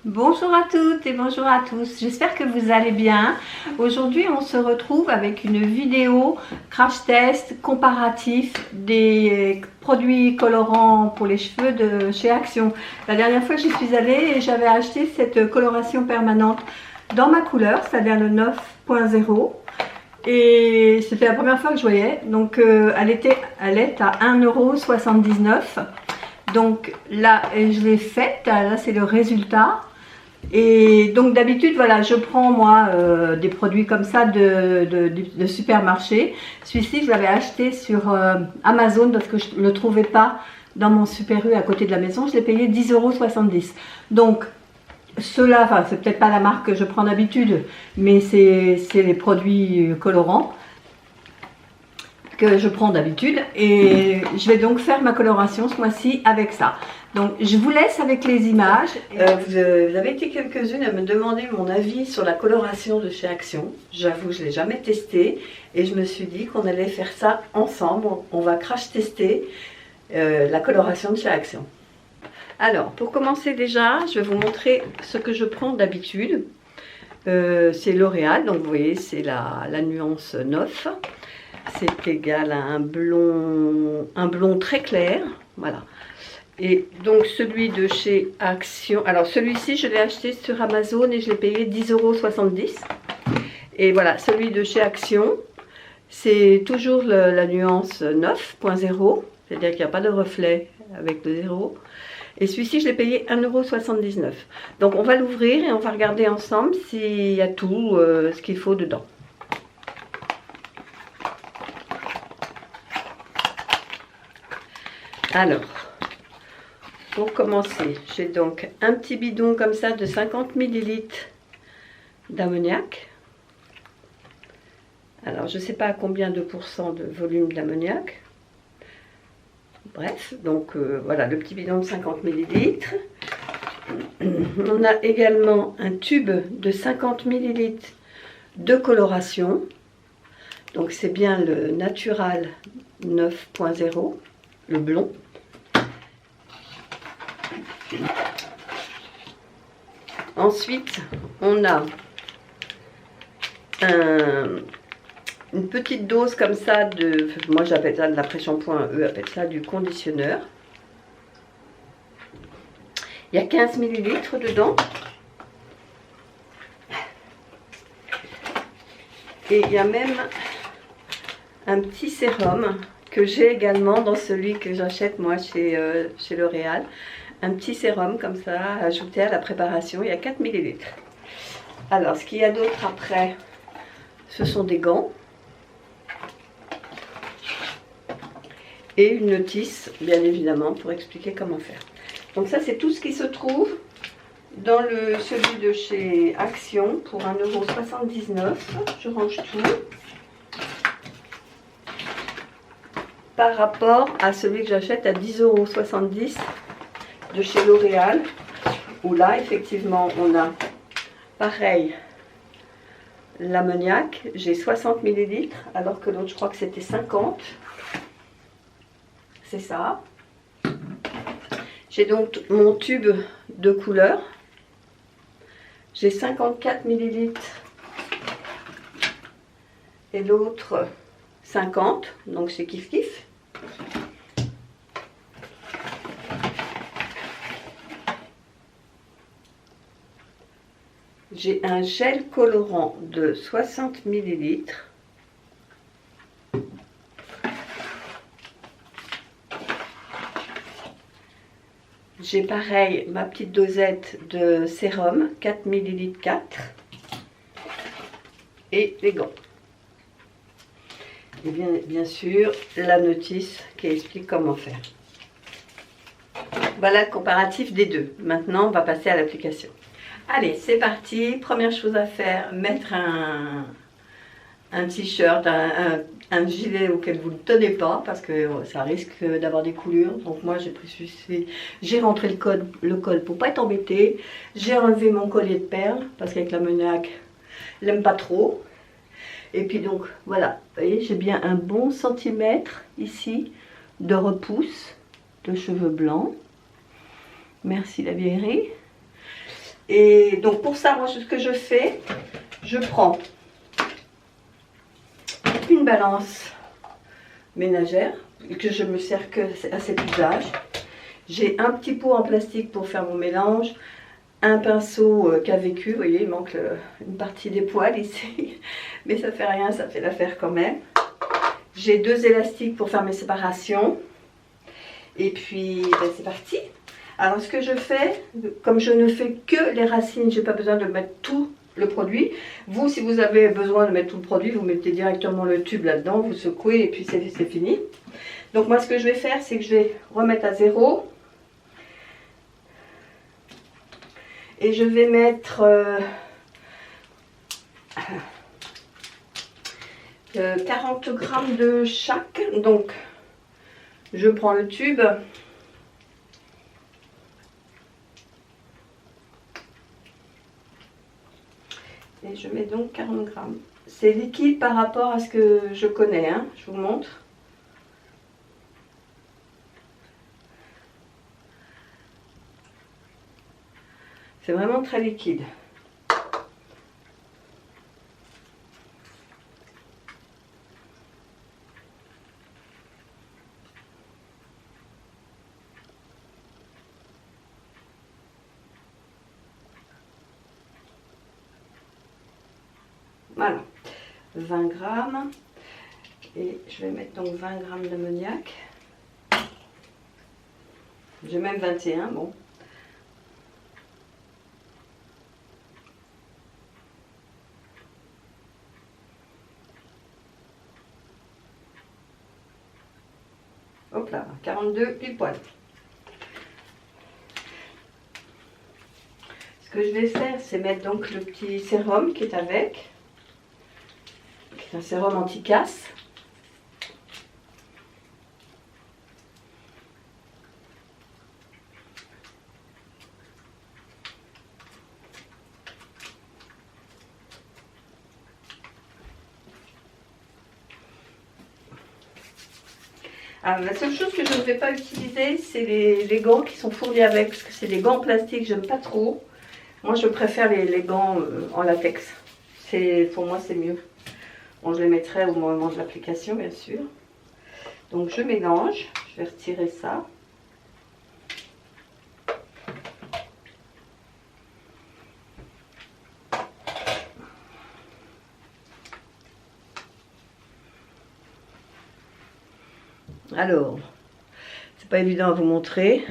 Bonjour à toutes et bonjour à tous, j'espère que vous allez bien. Aujourd'hui on se retrouve avec une vidéo crash test comparatif des produits colorants pour les cheveux de chez Action. La dernière fois j'y suis allée et j'avais acheté cette coloration permanente dans ma couleur, c'est-à-dire le 9.0. Et c'était la première fois que je voyais, donc elle est à 1,79 €. Donc là je l'ai faite, là c'est le résultat. Et donc d'habitude voilà, je prends moi des produits comme ça de supermarché. Celui-ci je l'avais acheté sur Amazon parce que je ne le trouvais pas dans mon Super U à côté de la maison. Je l'ai payé 10,70 €. Donc ceux-là, enfin c'est peut-être pas la marque que je prends d'habitude, mais c'est les produits colorants que je prends d'habitude, et je vais donc faire ma coloration ce mois-ci avec ça. Donc je vous laisse avec les images. Vous avez été quelques-unes à me demander mon avis sur la coloration de chez Action. J'avoue, je ne l'ai jamais testé et je me suis dit qu'on allait faire ça ensemble. On va crash tester la coloration de chez Action. Alors pour commencer déjà, je vais vous montrer ce que je prends d'habitude. C'est L'Oréal, donc vous voyez c'est la nuance 9. C'est égal à un blond très clair, voilà. Et donc celui de chez Action, alors celui-ci je l'ai acheté sur Amazon et je l'ai payé 10,70 €. Et voilà, celui de chez Action, c'est toujours la nuance 9.0, c'est-à-dire qu'il n'y a pas de reflet avec le 0. Et celui-ci je l'ai payé 1,79 €. Donc on va l'ouvrir et on va regarder ensemble s'il y a tout ce qu'il faut dedans. Alors, pour commencer, j'ai donc un petit bidon comme ça de 50 ml d'ammoniac. Alors, je ne sais pas à combien de pourcents de volume d'ammoniac. Bref, donc voilà le petit bidon de 50 ml. On a également un tube de 50 ml de coloration. Donc, c'est bien le Natural 9.0, le blond. Ensuite, on a une petite dose comme ça de, moi j'appelle ça de l'après-shampoing, eux appellent ça du conditionneur. Il y a 15 ml dedans. Et il y a même un petit sérum que j'ai également dans celui que j'achète moi chez L'Oréal. Un petit sérum comme ça, ajouté à la préparation, il y a 4 ml. Alors, ce qu'il y a d'autre après, ce sont des gants. Et une notice, bien évidemment, pour expliquer comment faire. Donc ça, c'est tout ce qui se trouve dans celui de chez Action pour 1,79 €. Je range tout. Par rapport à celui que j'achète à 10,70 € de chez L'Oréal, où là effectivement on a pareil l'ammoniac, j'ai 60 ml alors que l'autre je crois que c'était 50. C'est ça. J'ai donc mon tube de couleur, j'ai 54 ml et l'autre 50, donc c'est kiff kiff. J'ai un gel colorant de 60 ml. J'ai pareil ma petite dosette de sérum, 4 ml 4. Et les gants. Et bien sûr la notice qui explique comment faire. Voilà le comparatif des deux. Maintenant on va passer à l'application. Allez, c'est parti. Première chose à faire, mettre un t-shirt, un gilet auquel vous ne tenez pas parce que ça risque d'avoir des coulures. Donc moi j'ai pris celui-ci, j'ai rentré le col pour pas être embêté. J'ai enlevé mon collier de perles parce qu'avec l'ammoniac, elle n'aime pas trop. Et puis donc voilà, vous voyez, j'ai bien un bon centimètre ici de repousse de cheveux blancs. Merci la vieillerie. Et donc pour ça, moi ce que je fais, je prends une balance ménagère que je me sers que à cet usage. J'ai un petit pot en plastique pour faire mon mélange, un pinceau qui a vécu, vous voyez, il manque une partie des poils ici, mais ça fait rien, ça fait l'affaire quand même. J'ai 2 élastiques pour faire mes séparations, et puis ben, c'est parti. Alors ce que je fais, comme je ne fais que les racines, je n'ai pas besoin de mettre tout le produit. Vous, si vous avez besoin de mettre tout le produit, vous mettez directement le tube là-dedans, vous secouez et puis c'est fini. Donc moi ce que je vais faire, c'est que je vais remettre à 0. Et je vais mettre 40 grammes de chaque. Donc je prends le tube. Et je mets donc 40 grammes. C'est liquide par rapport à ce que je connais, hein, je vous montre. C'est vraiment très liquide. Voilà, 20 grammes. Et je vais mettre donc 20 grammes d'ammoniac. J'ai même 21, bon. Hop là, 42 pile poil. Ce que je vais faire, c'est mettre donc le petit sérum qui est avec. Qui est un sérum anti-casse. Alors, la seule chose que je ne vais pas utiliser, c'est les gants qui sont fournis avec, parce que c'est des gants en plastique, j'aime pas trop. Moi, je préfère les gants en latex. Pour moi, c'est mieux. Bon, je les mettrai au moment de l'application, bien sûr. Donc, je mélange. Je vais retirer ça. Alors, c'est pas évident à vous montrer.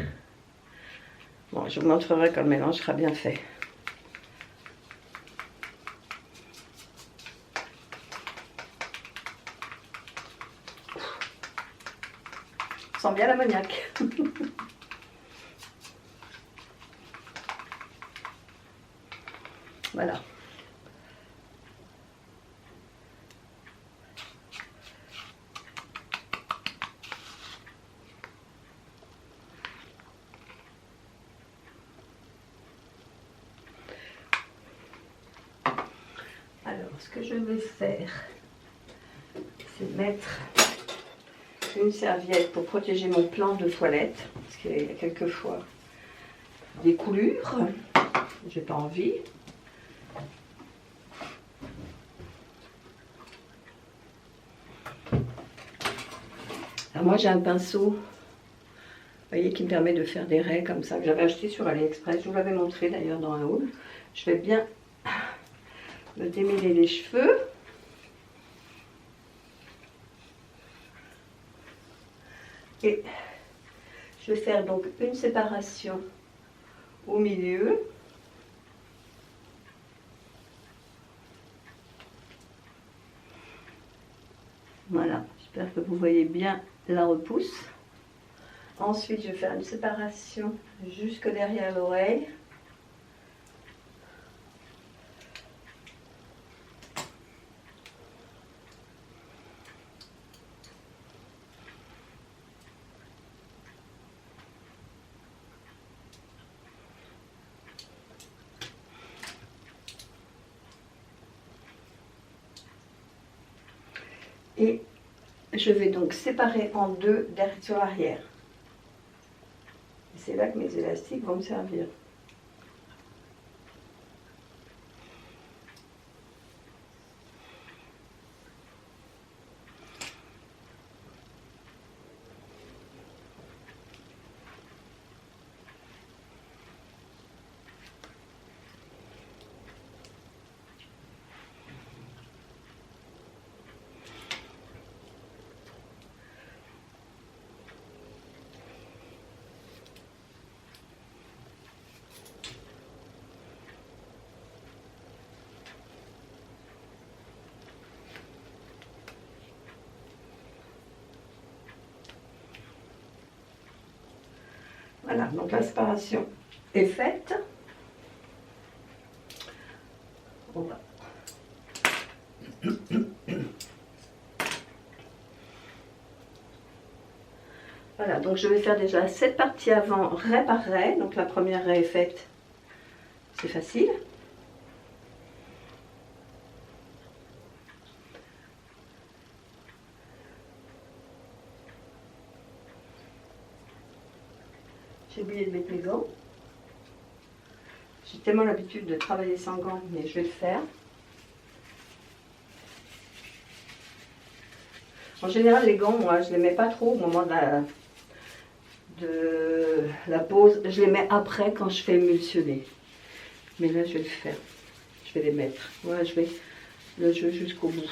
Bon, je vous montrerai quand le mélange sera bien fait. Ça sent bien l'ammoniac. Voilà. Alors, ce que je vais faire, c'est mettre une serviette pour protéger mon plan de toilette, parce qu'il y a quelquefois des coulures, j'ai pas envie. Alors moi j'ai un pinceau, vous voyez, qui me permet de faire des raies comme ça, que j'avais acheté sur AliExpress, je vous l'avais montré d'ailleurs dans un haul. Je vais bien me démêler les cheveux. Et je vais faire donc une séparation au milieu. Voilà, j'espère que vous voyez bien la repousse. Ensuite, je vais faire une séparation jusque derrière l'oreille. Et je vais donc séparer en deux derrière sur l'arrière. C'est là que mes élastiques vont me servir. Voilà, donc la séparation est faite. On va. Voilà, donc je vais faire déjà cette partie avant raie par raie. Donc la première raie est faite, c'est facile. J'ai oublié de mettre mes gants. J'ai tellement l'habitude de travailler sans gants, mais je vais le faire. En général, les gants, moi, je ne les mets pas trop au moment de la pose. Je les mets après quand je fais émulsionner. Mais là, je vais le faire. Je vais les mettre. Voilà, je vais le jeu jusqu'au bout.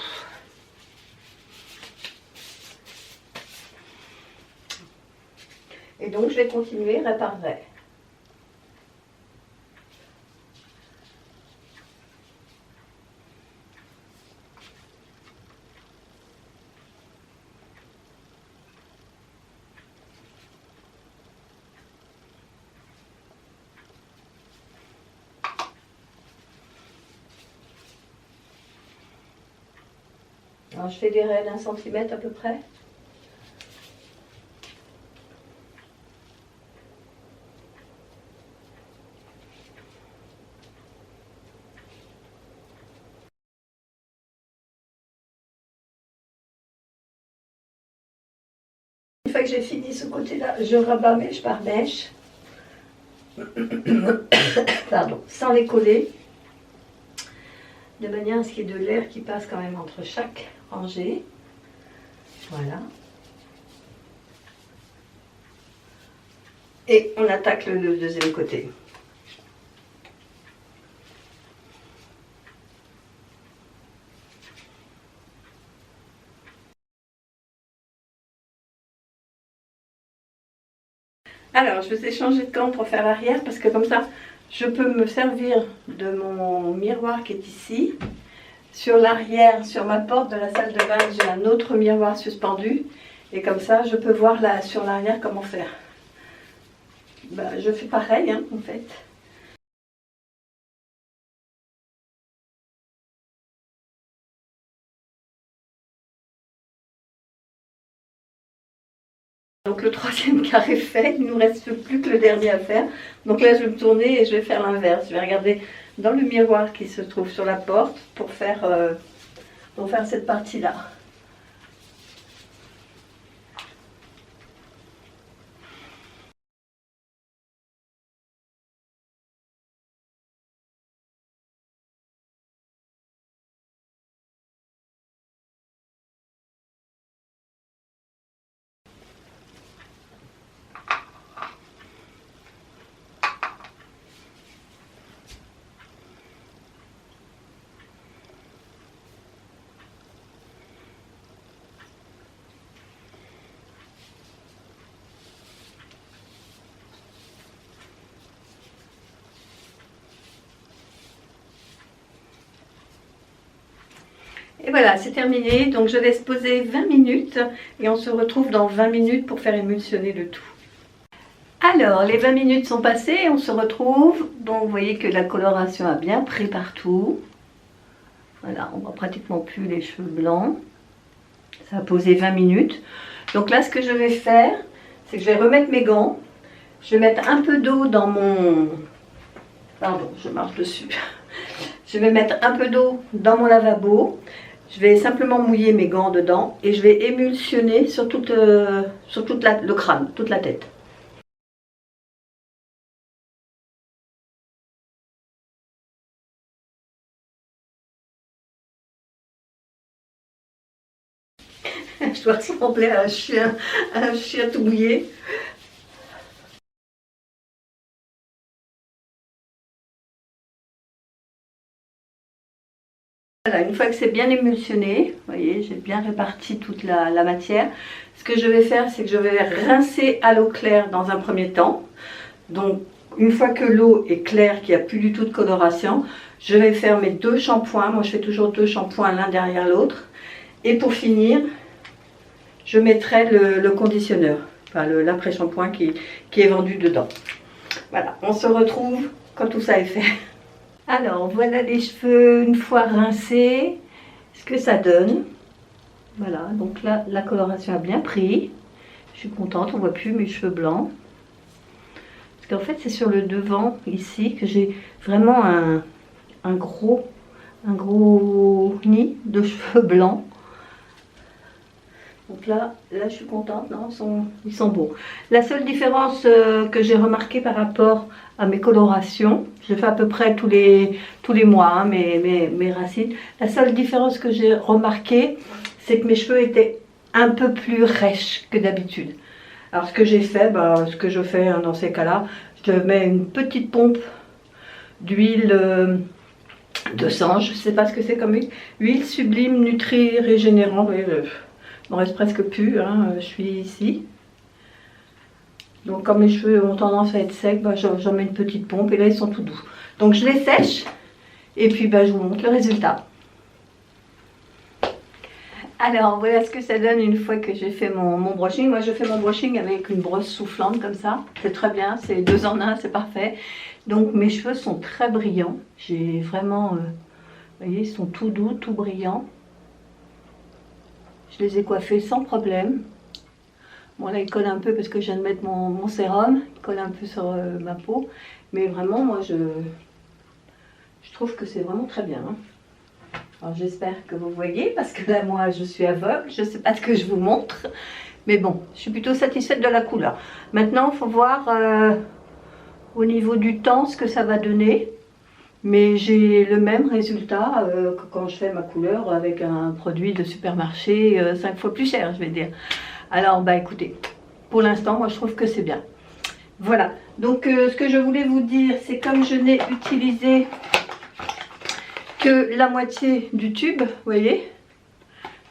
Et donc, je vais continuer raie par raie. Alors, je fais des raies d'1 centimètre à peu près. Une fois que j'ai fini ce côté-là, je rabats mèche par mèche. Pardon, sans les coller. De manière à ce qu'il y ait de l'air qui passe quand même entre chaque rangée. Voilà. Et on attaque le deuxième côté. Alors, je vais changer de gant pour faire l'arrière parce que comme ça, je peux me servir de mon miroir qui est ici. Sur l'arrière, sur ma porte de la salle de bain, j'ai un autre miroir suspendu. Et comme ça, je peux voir là, sur l'arrière comment faire. Ben, je fais pareil, hein, en fait. Donc le troisième carré fait, il ne nous reste plus que le dernier à faire. Donc là, je vais me tourner et je vais faire l'inverse. Je vais regarder dans le miroir qui se trouve sur la porte pour faire cette partie-là. Et voilà, c'est terminé. Donc je laisse poser 20 minutes et on se retrouve dans 20 minutes pour faire émulsionner le tout. Alors, les 20 minutes sont passées, on se retrouve. Donc vous voyez que la coloration a bien pris partout. Voilà, on voit pratiquement plus les cheveux blancs. Ça a posé 20 minutes. Donc là, ce que je vais faire, c'est que je vais remettre mes gants. Je vais mettre un peu d'eau dans mon... Pardon, je marche dessus. Je vais mettre un peu d'eau dans mon lavabo. Je vais simplement mouiller mes gants dedans et je vais émulsionner sur tout le crâne, toute la tête. Je dois ressembler à un chien tout mouillé. Voilà, une fois que c'est bien émulsionné, vous voyez, j'ai bien réparti toute la matière. Ce que je vais faire, c'est que je vais rincer à l'eau claire dans un premier temps. Donc, une fois que l'eau est claire, qu'il n'y a plus du tout de coloration, je vais faire mes 2 shampoings. Moi, je fais toujours 2 shampoings l'un derrière l'autre. Et pour finir, je mettrai le conditionneur. enfin l'après-shampoing qui est vendu dedans. Voilà, on se retrouve quand tout ça est fait. Alors voilà les cheveux une fois rincés, ce que ça donne. Voilà, donc là la coloration a bien pris. Je suis contente, on ne voit plus mes cheveux blancs. Parce qu'en fait c'est sur le devant ici que j'ai vraiment un gros nid de cheveux blancs. Donc là je suis contente, non, ils sont beaux. La seule différence que j'ai remarqué par rapport à mes colorations, je fais à peu près tous les mois hein, mes racines. La seule différence que j'ai remarqué, c'est que mes cheveux étaient un peu plus rêches que d'habitude. Alors ce que j'ai fait, ce que je fais hein, dans ces cas-là, je mets une petite pompe d'huile de sange, je ne sais pas ce que c'est comme huile sublime, nutri, régénérant. Il m'en reste presque plus, hein, je suis ici. Donc comme les cheveux ont tendance à être secs, j'en mets une petite pompe et là ils sont tout doux. Donc je les sèche et puis je vous montre le résultat. Alors voilà ce que ça donne une fois que j'ai fait mon brushing. Moi je fais mon brushing avec une brosse soufflante comme ça. C'est très bien, c'est 2 en 1, c'est parfait. Donc mes cheveux sont très brillants. J'ai vraiment, vous voyez, ils sont tout doux, tout brillants. Je les ai coiffés sans problème. Bon là il colle un peu parce que je viens de mettre mon sérum. Il colle un peu sur ma peau. Mais vraiment moi je trouve que c'est vraiment très bien. Hein. Alors j'espère que vous voyez parce que là moi je suis aveugle. Je ne sais pas ce que je vous montre. Mais bon, je suis plutôt satisfaite de la couleur. Maintenant il faut voir au niveau du temps ce que ça va donner. Mais j'ai le même résultat que quand je fais ma couleur avec un produit de supermarché 5 fois plus cher, je vais dire. Alors, écoutez, pour l'instant, moi je trouve que c'est bien. Voilà, donc ce que je voulais vous dire, c'est comme je n'ai utilisé que la moitié du tube, vous voyez,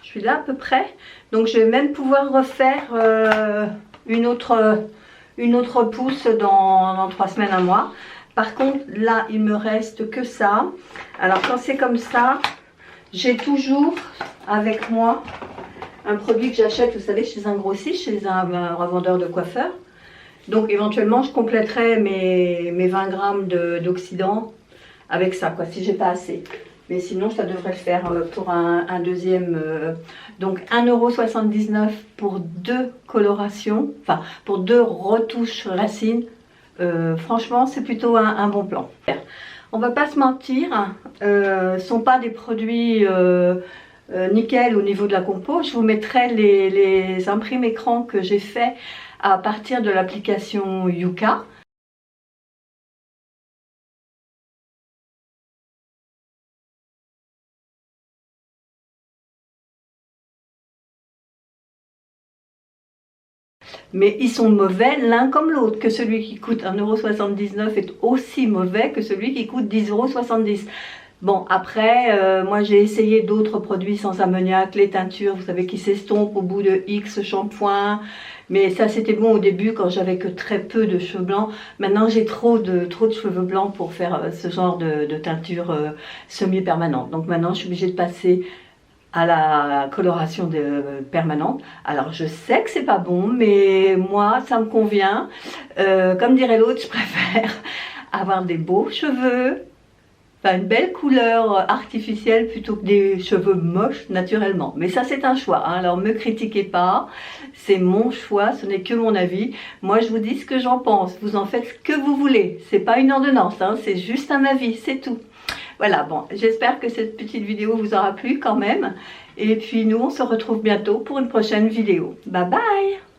je suis là à peu près. Donc je vais même pouvoir refaire une autre pousse dans 3 semaines, 1 mois. Par contre, là, il me reste que ça. Alors, quand c'est comme ça, j'ai toujours avec moi un produit que j'achète, vous savez, chez un grossiste, chez un revendeur de coiffeurs. Donc, éventuellement, je compléterai mes 20 grammes d'oxydant avec ça, quoi, si j'ai pas assez. Mais sinon, ça devrait le faire pour un deuxième. Donc, 1,79 € pour 2 colorations, enfin, pour 2 retouches racines. Franchement c'est plutôt un bon plan. On va pas se mentir, ce sont pas des produits nickel au niveau de la compo. Je vous mettrai les imprimes écran que j'ai fait à partir de l'application Yuka. Mais ils sont mauvais l'un comme l'autre, que celui qui coûte 1,79 € est aussi mauvais que celui qui coûte 10,70 €. Bon, après, moi j'ai essayé d'autres produits sans ammoniac, les teintures, vous savez, qui s'estompent au bout de X shampoings. Mais ça c'était bon au début quand j'avais que très peu de cheveux blancs. Maintenant j'ai trop de cheveux blancs pour faire ce genre de teinture semi-permanente. Donc maintenant je suis obligée de passer à la coloration permanente. Alors je sais que c'est pas bon, mais moi ça me convient. Comme dirait l'autre, je préfère avoir des beaux cheveux, enfin une belle couleur artificielle plutôt que des cheveux moches naturellement. Mais ça c'est un choix, hein. Alors me critiquez pas, c'est mon choix, ce n'est que mon avis. Moi je vous dis ce que j'en pense, vous en faites ce que vous voulez. C'est pas une ordonnance, hein. C'est juste un avis, c'est tout. Voilà, bon, j'espère que cette petite vidéo vous aura plu quand même. Et puis nous, on se retrouve bientôt pour une prochaine vidéo. Bye bye!